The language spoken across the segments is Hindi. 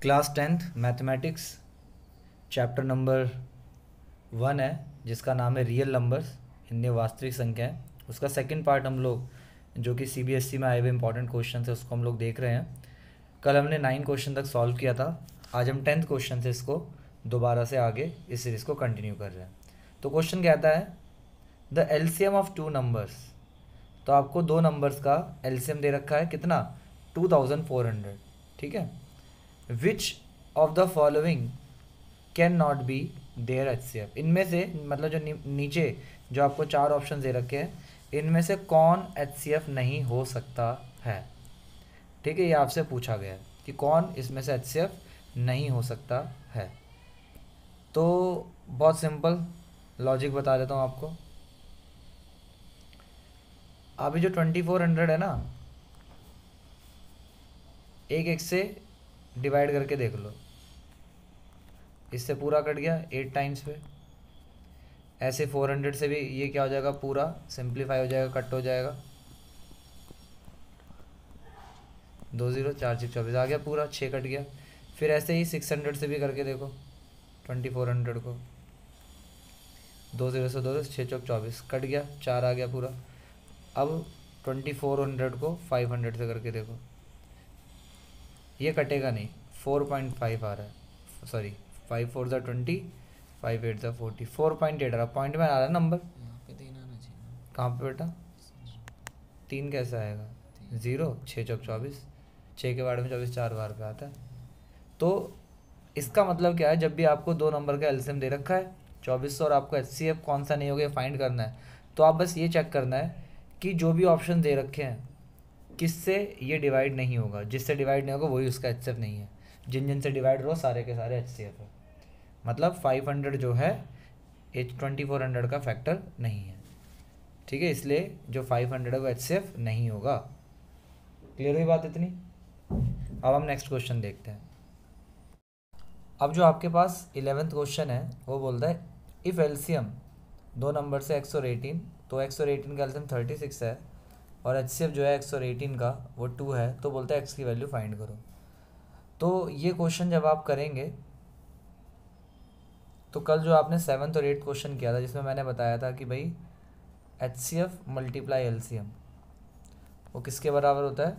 Class 10th mathematics chapter number 1 है जिसका नाम है रियल नंबर्स, हिंदी में वास्तविक संख्याएं। उसका सेकंड पार्ट हम लोग, जो कि सीबीएसई में आए हुए इंपॉर्टेंट क्वेश्चन है, उसको हम लोग देख रहे हैं। कल हमने 9 क्वेश्चन तक सॉल्व किया था। आज हम 10th क्वेश्चन से इसको दोबारा से आगे इस सीरीज़ को कंटिन्यू कर रहे हैं। तो क्वेश्चन कहता है the LCM of two numbers. तो आपको दो नंबर्स का एलसीएम दे रखा है कितना, 2400। ठीक है। Which of the following can not be there HCF. इनमें से मतलब जो नीचे जो आपको चार ऑप्शन दे रखे हैं, इनमें से कौन एचसीएफ नहीं हो सकता है। ठीक है, ये आपसे पूछा गया है कि कौन इसमें से एचसीएफ नहीं हो सकता है। तो बहुत सिंपल लॉजिक बता देता हूँ आपको। अभी जो 2400 है ना, एक से डिवाइड करके देख लो, इससे पूरा कट गया 8 टाइम्स पे। ऐसे 400 से भी ये क्या हो जाएगा, पूरा सिंप्लीफाई हो जाएगा, कट हो जाएगा। 2 0 4 6 24 आ गया पूरा, 6 कट गया। फिर ऐसे ही 600 से भी करके देखो 2400 को, 2 0 से 2 6 चौक 24 कट गया, 4 आ गया पूरा। अब 2400 को 500 से करके देखो, ये कटेगा नहीं, 4.5 आ रहा है, सॉरी 5 4 ज़ा 20, 5 8 ज़ा 40, 4.8 आ रहा, पॉइंट में आ रहा है नंबर। कहाँ पे बेटा 3 कैसे आएगा, 0 6 चौक 24, 6 के बाद में 24 4 बार पे आता है। तो इसका मतलब क्या है, जब भी आपको दो नंबर का एलसीएम दे रखा है 2400 और आपको एचसीएफ कौन सा नहीं हो गया फाइंड करना है, तो आप बस ये चेक करना है कि जो भी ऑप्शन दे रखे हैं किससे ये डिवाइड नहीं होगा। जिससे डिवाइड नहीं होगा वही उसका एचसीएफ नहीं है। जिन जिन से डिवाइड हो सारे के सारे एचसीएफ है। मतलब 500 जो है 2400 का फैक्टर नहीं है। ठीक है, इसलिए जो 500 है वो एचसीएफ नहीं होगा। क्लियर हुई बात इतनी। अब हम नेक्स्ट क्वेश्चन देखते हैं। अब जो आपके पास 11th क्वेश्चन है वो बोलता है इफ़ एलसीएम दो नंबर से x और 18, तो x और 18 का एलसीएम 36 है और एचसीएफ जो है x और 18 का वो 2 है, तो बोलता है x की वैल्यू फाइंड करो। तो ये क्वेश्चन जब आप करेंगे, तो कल जो आपने 7th और 8th क्वेश्चन किया था जिसमें मैंने बताया था कि भाई एचसीएफ मल्टीप्लाई एलसीएम वो किसके बराबर होता है,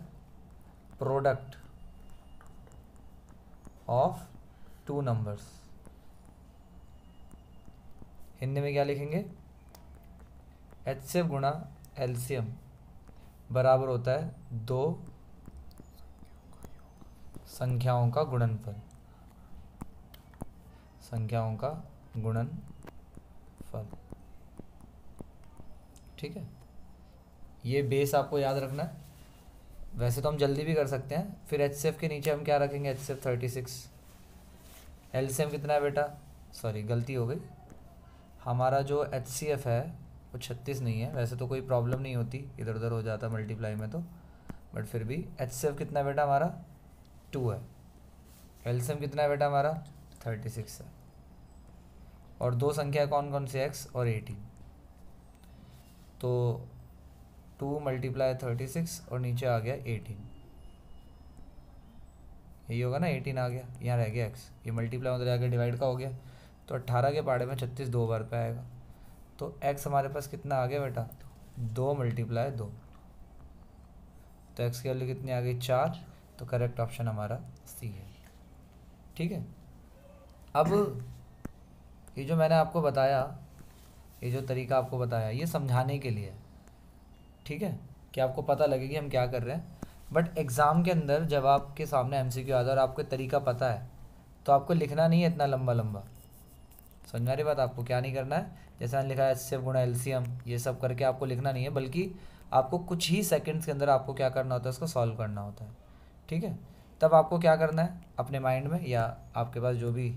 product of two numbers. Hindi में क्या लिखेंगे, एचसीएफ गुणा एलसीएम बराबर होता है दो संख्याओं का गुणनफल, संख्याओं का गुणनफल। ठीक है, ये बेस आपको याद रखना है। वैसे तो हम जल्दी भी कर सकते हैं। फिर एचसीएफ के नीचे हम क्या रखेंगे, एचसीएफ 36। एलसीएम कितना है बेटा, सॉरी गलती हो गई, हमारा जो एचसीएफ है वो 36 नहीं है। वैसे तो कोई प्रॉब्लम नहीं होती, इधर उधर हो जाता मल्टीप्लाई में तो, बट फिर भी एचसीएफ कितना है बेटा हमारा 2 है। एलसीएम कितना है बेटा हमारा 36 है। और दो संख्या कौन कौन सी, x और 18। तो 2 मल्टीप्लाई 36 और नीचे आ गया 18, यही होगा ना, 18 आ गया, यहाँ रह गया x, ये मल्टीप्लाई उधर जाकर डिवाइड का हो गया। तो 18 के पाड़े में 36 दो बार पे आएगा। तो x हमारे पास कितना आ गया बेटा, 2 मल्टीप्लाई 2, तो x की वैल्यू कितनी आ गई 4। तो करेक्ट ऑप्शन हमारा सी है। ठीक है। अब ये जो मैंने आपको बताया, ये जो तरीका आपको बताया, ये समझाने के लिए, ठीक है, कि आपको पता लगे कि हम क्या कर रहे हैं। बट एग्ज़ाम के अंदर जब आपके सामने एमसीक्यू आता है और आपको तरीका पता है, तो आपको लिखना नहीं है इतना लंबा लंबा। समझ में आ रही बात, आपको क्या नहीं करना है, जैसे मैंने लिखा है एचसीएफ गुणा एलसीएम, ये सब करके आपको लिखना नहीं है, बल्कि आपको कुछ ही सेकंड्स के अंदर आपको क्या करना होता है, उसको सॉल्व करना होता है। ठीक है, तब आपको क्या करना है, अपने माइंड में या आपके पास जो भी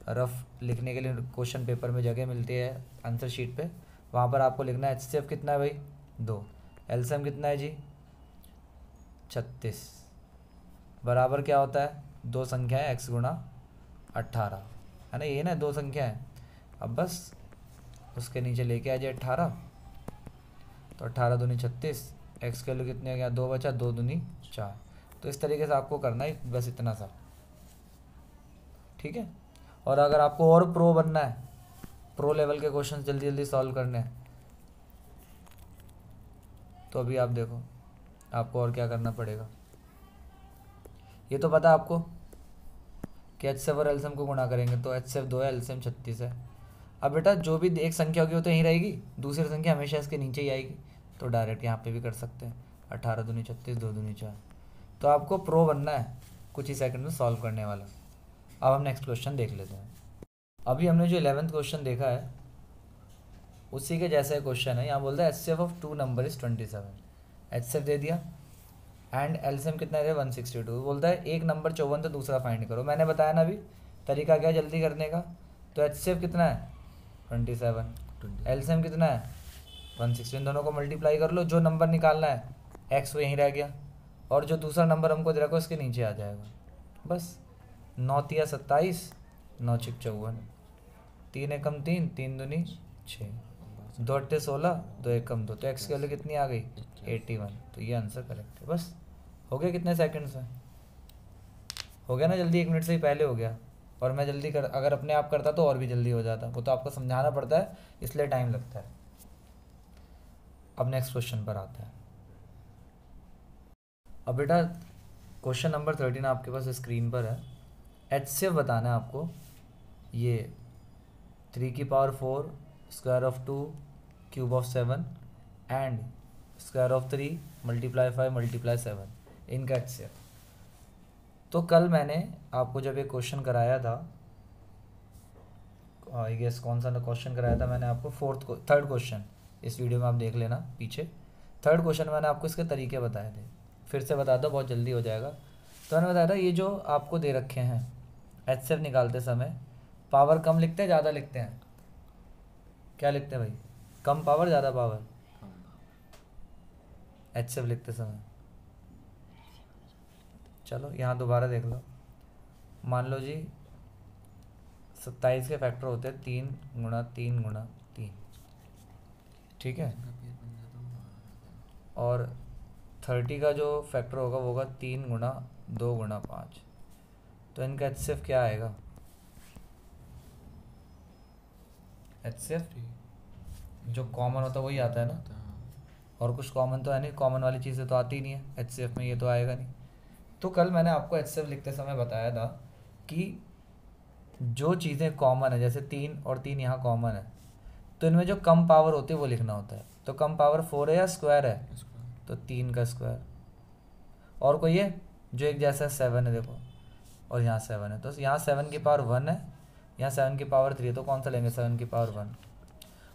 रफ लिखने के लिए क्वेश्चन पेपर में जगह मिलती है आंसर शीट पे, वहाँ पर आपको लिखना है एचसीएफ कितना है भाई 2, एलसीएम कितना है जी 36, बराबर क्या होता है, दो संख्याएं x गुणा 18, है ना, ये ना दो संख्या है। अब बस उसके नीचे लेके आ जाए 18, तो 18 दूनी 36, x के लिए कितने हो गया 2 बचा, 2 दूनी 4। तो इस तरीके से आपको करना है, बस इतना सा। ठीक है। और अगर आपको और प्रो बनना है, प्रो लेवल के क्वेश्चन जल्दी जल्दी सॉल्व करने हैं, तो अभी आप देखो आपको और क्या करना पड़ेगा। ये तो पता है आपको कि HCF और LCM को गुणा करेंगे तो HCF 2 है, LCM 36 है। अब बेटा जो भी एक संख्या होगी वो तो यहीं रहेगी, दूसरी संख्या हमेशा इसके नीचे ही आएगी, तो डायरेक्ट यहाँ पे भी कर सकते हैं। 18 दूनी 36, 2 दूनी 4। तो आपको प्रो बनना है, कुछ ही सेकंड में सॉल्व करने वाला। अब हम नेक्स्ट क्वेश्चन देख लेते हैं। अभी हमने जो 11th क्वेश्चन देखा है उसी के जैसा क्वेश्चन है। यहाँ बोलता है HCF of 2 number is 27। HCF दे दिया एंड LCM कितना है 162। बोलता है एक नंबर 54 तो दूसरा फाइंड करो। मैंने बताया ना अभी तरीका क्या जल्दी करने का। तो HCF कितना है 27, LCM कितना है 116, दोनों को मल्टीप्लाई कर लो, जो नंबर निकालना है x वो यहीं रह गया, और जो दूसरा नंबर हमको दे रखो इसके नीचे आ जाएगा। बस 9 तिया 27, 9 छिक 54, 3 एकम 3, 3 दूनी 6, 2 अट्ठे 16, 2 एकम 2, तो x की वैल्यू कितनी आ गई 81। तो ये आंसर करेक्ट है। बस हो गया कितने सेकंड्स में, हो गया ना जल्दी, 1 मिनट से ही पहले हो गया। और मैं जल्दी कर, अगर अपने आप करता तो और भी जल्दी हो जाता, वो तो आपको समझाना पड़ता है इसलिए टाइम लगता है। अब नेक्स्ट क्वेश्चन पर आता है। अब बेटा क्वेश्चन नंबर 13 आपके पास स्क्रीन पर है। HCF बताना है आपको, ये 3 की power 4 square of 2 cube of 7 and square of 3 multiply 5 multiply 7, इनका HCF। तो कल मैंने आपको जब एक क्वेश्चन कराया था, आई गेस कौन सा क्वेश्चन कराया था मैंने आपको, थर्ड क्वेश्चन, इस वीडियो में आप देख लेना पीछे। थर्ड क्वेश्चन मैंने आपको इसके तरीके बताए थे, फिर से बता दो बहुत जल्दी हो जाएगा। तो मैंने बताया था ये जो आपको दे रखे हैं HCF निकालते समय पावर कम लिखते हैं ज़्यादा लिखते हैं, क्या लिखते हैं भाई, कम पावर ज़्यादा पावर HCF लिखते समय। चलो यहाँ दोबारा देख लो, मान लो जी 27 के फैक्टर होते हैं 3 गुणा 3 गुणा 3, ठीक है, और 30 का जो फैक्टर होगा वो होगा 3 गुणा 2 गुणा 5। तो इनका HCF क्या आएगा, HCF जो कॉमन होता है वही आता है ना, और कुछ कॉमन तो है नहीं, कॉमन वाली चीज़ें तो आती ही नहीं है HCF में, ये तो आएगा नहीं। तो कल मैंने आपको HCF लिखते समय बताया था कि जो चीज़ें कॉमन है, जैसे 3 और 3 यहाँ कॉमन है, तो इनमें जो कम पावर होती है वो लिखना होता है। तो कम पावर 4 है या स्क्वायर है, तो 3 का स्क्वायर। और कोई है जो एक जैसा 7 है देखो, और यहाँ 7 है, तो यहाँ 7 की पावर 1 है, यहाँ 7 की पावर 3 है, तो कौन सा लेंगे 7 की पावर 1।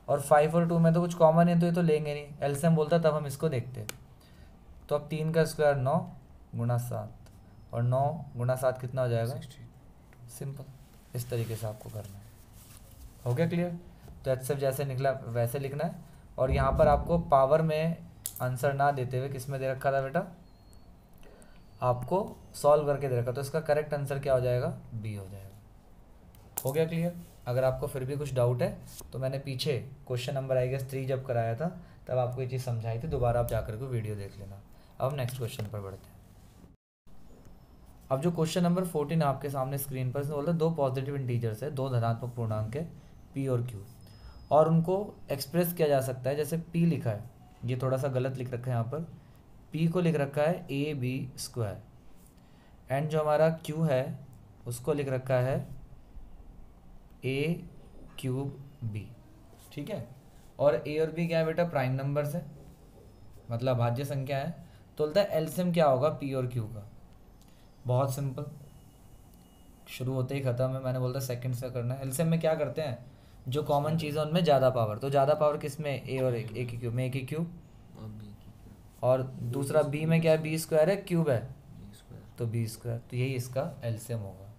और 5 और 2 में तो कुछ कॉमन है तो ये तो लेंगे नहीं, LCM बोलता तब हम इसको देखते। तो अब 3 का स्क्वायर 9 गुणा 7, और 9 गुणा 7 कितना हो जाएगा, सिंपल। इस तरीके से आपको करना है। हो गया क्लियर। तो HCF जैसे निकला वैसे लिखना है। और यहाँ पर आपको पावर में आंसर ना देते हुए किस में दे रखा था बेटा, आपको सॉल्व करके दे रखा, तो इसका करेक्ट आंसर क्या हो जाएगा, B हो जाएगा। हो गया क्लियर। अगर आपको फिर भी कुछ डाउट है तो मैंने पीछे क्वेश्चन नंबर आई गेस 3 जब कराया था तब आपको ये चीज़ समझाई थी, दोबारा आप जाकर के वीडियो देख लेना। अब नेक्स्ट क्वेश्चन पर बढ़ते हैं। अब जो क्वेश्चन नंबर 14 आपके सामने स्क्रीन पर बोलते हैं, दो पॉजिटिव इंटीजर्स है, दो धनात्मक पूर्णांक है P और Q, और उनको एक्सप्रेस किया जा सकता है जैसे P लिखा है, ये थोड़ा सा गलत लिख रखा है यहाँ पर, P को लिख रखा है AB², एंड जो हमारा Q है उसको लिख रखा है A³B, ठीक है। और A और B क्या है बेटा, प्राइम नंबर्स है, मतलब भाज्य संख्या है। तो बोलता है LCM क्या होगा P और Q का, बहुत सिंपल, शुरू होते ही खत्म है। मैंने बोलता सेकंड से करना है। LCM में क्या करते हैं, जो कॉमन चीज़ है उनमें ज़्यादा पावर, तो ज़्यादा पावर किस में, A और A की क्यूब में, A की क्यूब, और दूसरा B में क्या है, B² है, क्यूब है, तो B², तो यही इसका LCM होगा।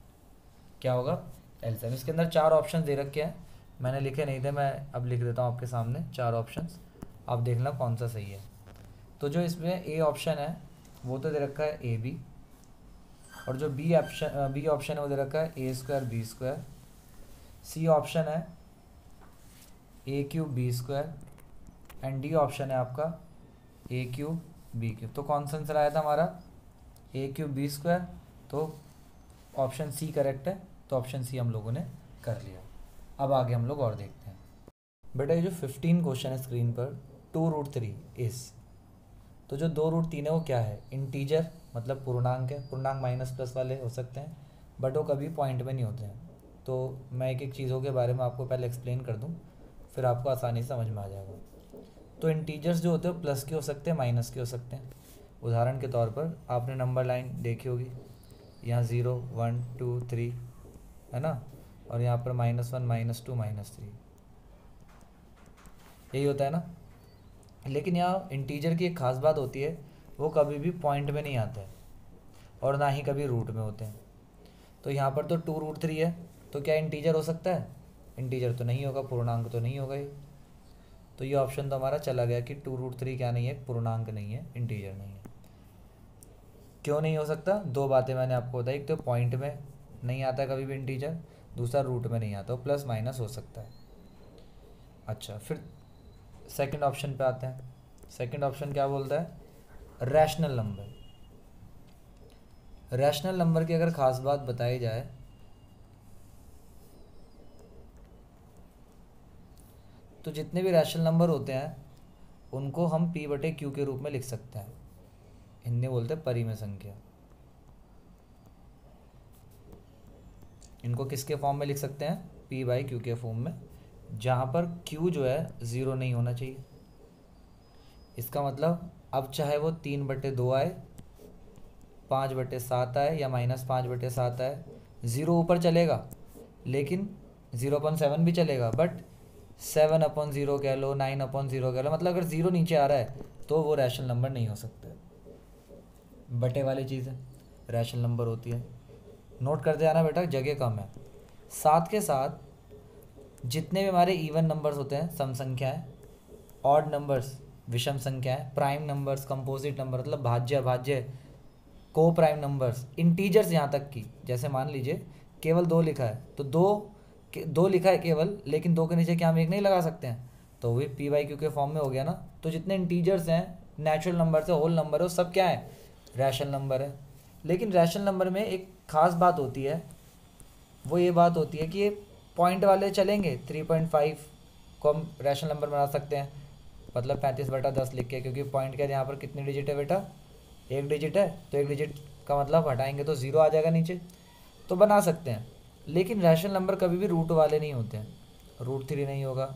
क्या होगा LCM। इसके अंदर 4 ऑप्शन दे रखे हैं, मैंने लिखे नहीं थे, मैं अब लिख देता हूँ आपके सामने 4 ऑप्शंस, आप देखना कौन सा सही है। तो जो इसमें A ऑप्शन है वो तो दे रखा है AB, और जो B ऑप्शन है वो दे रखा है A² B², C ऑप्शन है A³ B², and D option है आपका A³ B³। तो कौन सा आंसर आया था हमारा A³ B², तो ऑप्शन C करेक्ट है, तो ऑप्शन सी हम लोगों ने कर लिया। अब आगे हम लोग और देखते हैं। बेटा ये जो 15 क्वेश्चन है स्क्रीन पर, 2√3 इस, तो जो 2√3 है वो क्या है? इंटीजर, मतलब पूर्णांक है। पूर्णांक माइनस प्लस वाले हो सकते हैं बट वो कभी पॉइंट में नहीं होते हैं। तो मैं एक एक चीज़ों के बारे में आपको पहले एक्सप्लेन कर दूं, फिर आपको आसानी से समझ में आ जाएगा। तो इंटीजर्स जो होते हैं प्लस के हो सकते हैं, माइनस के हो सकते हैं। उदाहरण के तौर पर आपने नंबर लाइन देखी होगी, यहाँ 0 1 2 3 है ना, और यहाँ पर -1 -2 -3, यही होता है ना। लेकिन यहाँ इंटीजर की एक खास बात होती है, वो कभी भी पॉइंट में नहीं आते हैं और ना ही कभी रूट में होते हैं। तो यहाँ पर तो 2√3 है, तो क्या इंटीजर हो सकता है? इंटीजर तो नहीं होगा, पूर्णांक तो नहीं होगा ये। तो ये ऑप्शन तो हमारा चला गया कि 2√3 क्या नहीं है? पूर्णांक नहीं है, इंटीजर नहीं है। क्यों नहीं हो सकता? दो बातें मैंने आपको बताई, एक तो पॉइंट में नहीं आता कभी भी इंटीजर, दूसरा रूट में नहीं आता, वो प्लस माइनस हो सकता है। अच्छा, फिर सेकंड ऑप्शन पे आते हैं। सेकंड ऑप्शन क्या बोलता है? Rational number. रैशनल नंबर की अगर खास बात बताई जाए तो जितने भी रैशनल नंबर होते हैं उनको हम p/q के रूप में लिख सकते हैं। हिंदी बोलते हैं परिमेय संख्या। इनको किसके फॉर्म में लिख सकते हैं? p/q के फॉर्म में, जहाँ पर q जो है 0 नहीं होना चाहिए। इसका मतलब अब चाहे वो 3/2 आए, 5/7 आए या -5/7 आए, 0 ऊपर चलेगा लेकिन 0/7 भी चलेगा, बट 7/0 कह लो, 9/0 कह लो, मतलब अगर 0 नीचे आ रहा है तो वो रैशनल नंबर नहीं हो सकते। बटे वाली चीज़ है, रैशनल नंबर होती है। नोट करते आना बेटा, जगह कम है। साथ के साथ जितने भी हमारे इवन नंबर्स होते हैं, सम संख्याएं, ऑड नंबर्स विषम संख्याएं, प्राइम नंबर्स, कंपोजिट नंबर मतलब भाज्य अभाज्य, को प्राइम नंबर्स, इंटीजर्स, यहाँ तक कि जैसे मान लीजिए केवल 2 लिखा है तो 2 लिखा है केवल, लेकिन 2 के नीचे क्या हम 1 नहीं लगा सकते हैं? तो वही p/q के फॉर्म में हो गया ना। तो जितने इंटीजर्स हैं, नेचुरल नंबर से होल नंबर है, वो सब क्या है? रैशनल नंबर है। लेकिन रैशनल नंबर में एक खास बात होती है, वो ये बात होती है कि ये पॉइंट वाले चलेंगे। 3.5 को हम रैशनल नंबर बना सकते हैं, मतलब 35/10 लिख के, क्योंकि पॉइंट क्या है, यहाँ पर कितनी डिजिट है बेटा? 1 डिजिट है, तो 1 डिजिट का मतलब हटाएंगे तो 0 आ जाएगा नीचे, तो बना सकते हैं। लेकिन रैशनल नंबर कभी भी रूट वाले नहीं होते हैं। √3 नहीं होगा,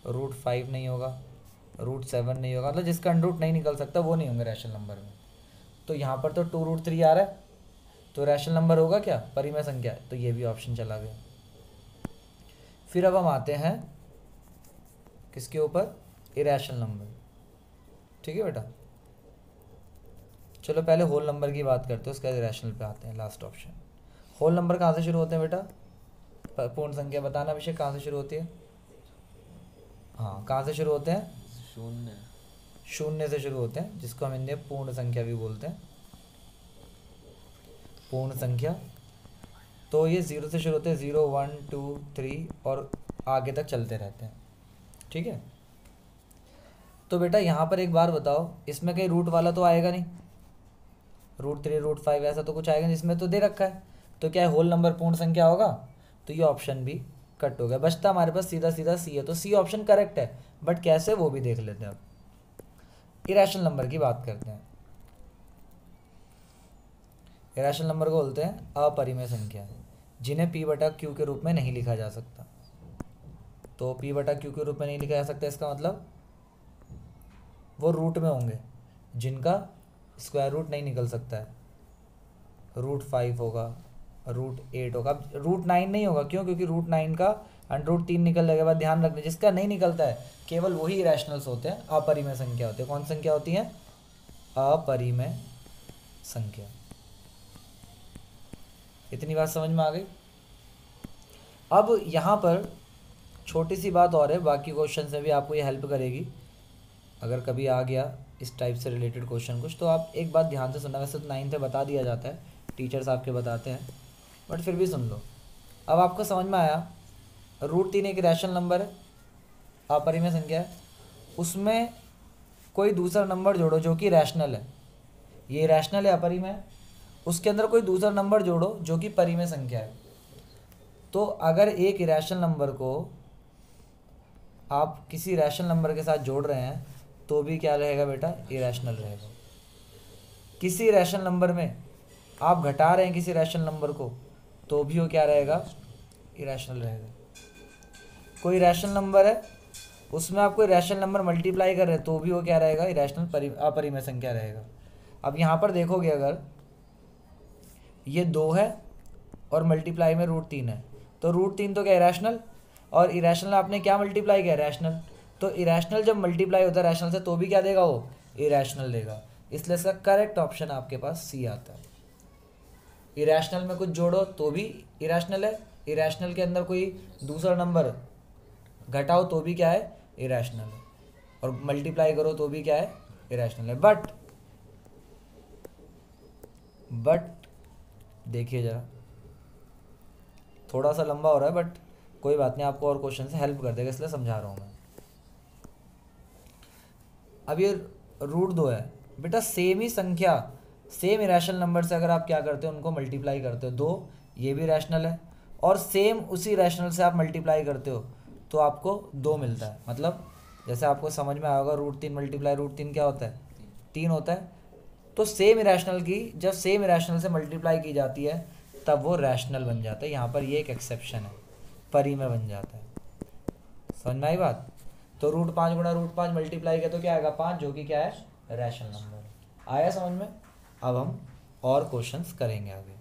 √5 नहीं होगा, √7 नहीं होगा, मतलब जिसका अंडर नहीं निकल सकता वो नहीं होंगे रैशनल नंबर में। तो यहाँ पर तो 2√3 आ रहा है, तो रैशनल नंबर होगा क्या? परिमेय संख्या, तो ये भी ऑप्शन चला गया। फिर अब हम आते हैं किसके ऊपर? Irrational number. ठीक है बेटा, चलो पहले होल नंबर की बात करते हैं, उसके बाद इरेशनल पे आते हैं, लास्ट ऑप्शन। होल नंबर कहाँ से शुरू होते हैं बेटा? पूर्ण संख्या बताना विषय, कहाँ से शुरू होती है? हाँ, कहाँ से शुरू होते हैं? शून्य से शुरू होते हैं, जिसको हम हिंदी में पूर्ण संख्या भी बोलते हैं, पूर्ण संख्या। तो ये 0 से शुरू होते हैं, 0 1 2 3 और आगे तक चलते रहते हैं। ठीक है, तो बेटा यहाँ पर एक बार बताओ, इसमें कहीं रूट वाला तो आएगा नहीं, √3 √5 ऐसा तो कुछ आएगा नहीं, इसमें तो दे रखा है। तो क्या है, होल नंबर पूर्ण संख्या होगा? तो ये ऑप्शन भी कट हो गया, बचता हमारे पास सीधा सीधा सी है। तो सी ऑप्शन करेक्ट है, बट कैसे वो भी देख लेते हैं। अब इरेशनल नंबर की बात करते हैं। इरेशनल नंबर को बोलते हैं अपरिमेय संख्या, जिन्हें p/q के रूप में नहीं लिखा जा सकता। तो p/q के रूप में नहीं लिखा जा सकता, इसका मतलब वो रूट में होंगे जिनका स्क्वायर रूट नहीं निकल सकता है। √5 होगा, √8 होगा, अब √9 नहीं होगा। क्यों? क्योंकि √9 का √3 निकलने के बाद ध्यान रखना, जिसका नहीं निकलता है केवल वही इरेशनल्स होते हैं, अपरिमेय संख्या होते हैं। कौन संख्या होती है? अपरिमेय संख्या। इतनी बात समझ में आ गई। अब यहाँ पर छोटी सी बात और है, बाकी क्वेश्चन से भी आपको ये हेल्प करेगी। अगर कभी आ गया इस टाइप से रिलेटेड क्वेश्चन कुछ, तो आप एक बात ध्यान से सुनना। वैसे तो 9th में बता दिया जाता है, टीचर्स आपके बताते हैं, बट फिर भी सुन लो। अब आपको समझ में आया, √3 एक रैशनल नंबर है, अपरिमेय संख्या है, उसमें कोई दूसरा नंबर जोड़ो जो कि रैशनल है। ये रैशनल है, अपरिमेय है, उसके अंदर कोई दूसरा नंबर जोड़ो जो कि परिमेय संख्या है। तो अगर एक इरेशनल नंबर को आप किसी रैशनल नंबर के साथ जोड़ रहे हैं तो भी क्या रहेगा बेटा, इरेशनल रहेगा। किसी रैशनल नंबर में आप घटा रहे हैं किसी रैशनल नंबर को तो भी वो क्या रहेगा, इरेशनल रहेगा। कोई रैशनल नंबर है उसमें आप कोई रैशनल नंबर मल्टीप्लाई कर रहे हैं तो भी वो क्या रहेगा, इरेशनल अपरिमेय संख्या रहेगा। अब यहाँ पर देखोगे अगर ये 2 है और मल्टीप्लाई में √3 है तो √3 तो क्या इरेशनल, और इरेशनल आपने क्या मल्टीप्लाई किया, रैशनल। तो इरेशनल जब मल्टीप्लाई होता है रैशनल से तो भी क्या देगा वो, इरेशनल देगा। इसलिए इसका करेक्ट ऑप्शन आपके पास सी आता है। इरेशनल में कुछ जोड़ो तो भी इरेशनल है, इरेशनल के अंदर कोई दूसरा नंबर घटाओ तो भी क्या है, इरेशनल है, और मल्टीप्लाई करो तो भी क्या है, इरेशनल है। बट देखिए जरा, थोड़ा सा लंबा हो रहा है बट कोई बात नहीं, आपको और क्वेश्चन से हेल्प कर देगा इसलिए समझा रहा हूँ मैं। अब ये √2 है बेटा, सेम ही संख्या सेम इरेशनल नंबर से अगर आप क्या करते हो उनको मल्टीप्लाई करते हो, 2 ये भी रैशनल है और सेम उसी रैशनल से आप मल्टीप्लाई करते हो तो आपको 2 मिलता है। मतलब जैसे आपको समझ में आएगा √3 मल्टीप्लाई √3 क्या होता है, 3 होता है। तो सेम इरेशनल की जब सेम इरेशनल से मल्टीप्लाई की जाती है तब वो रैशनल बन जाता है। यहाँ पर ये एक एक्सेप्शन है, परिमेय बन जाता है। समझ में आई बात। तो √5 गुणा √5 मल्टीप्लाई किया तो क्या आएगा, 5, जो कि क्या है, रैशनल नंबर। आया समझ में। अब हम और क्वेश्चंस करेंगे आगे।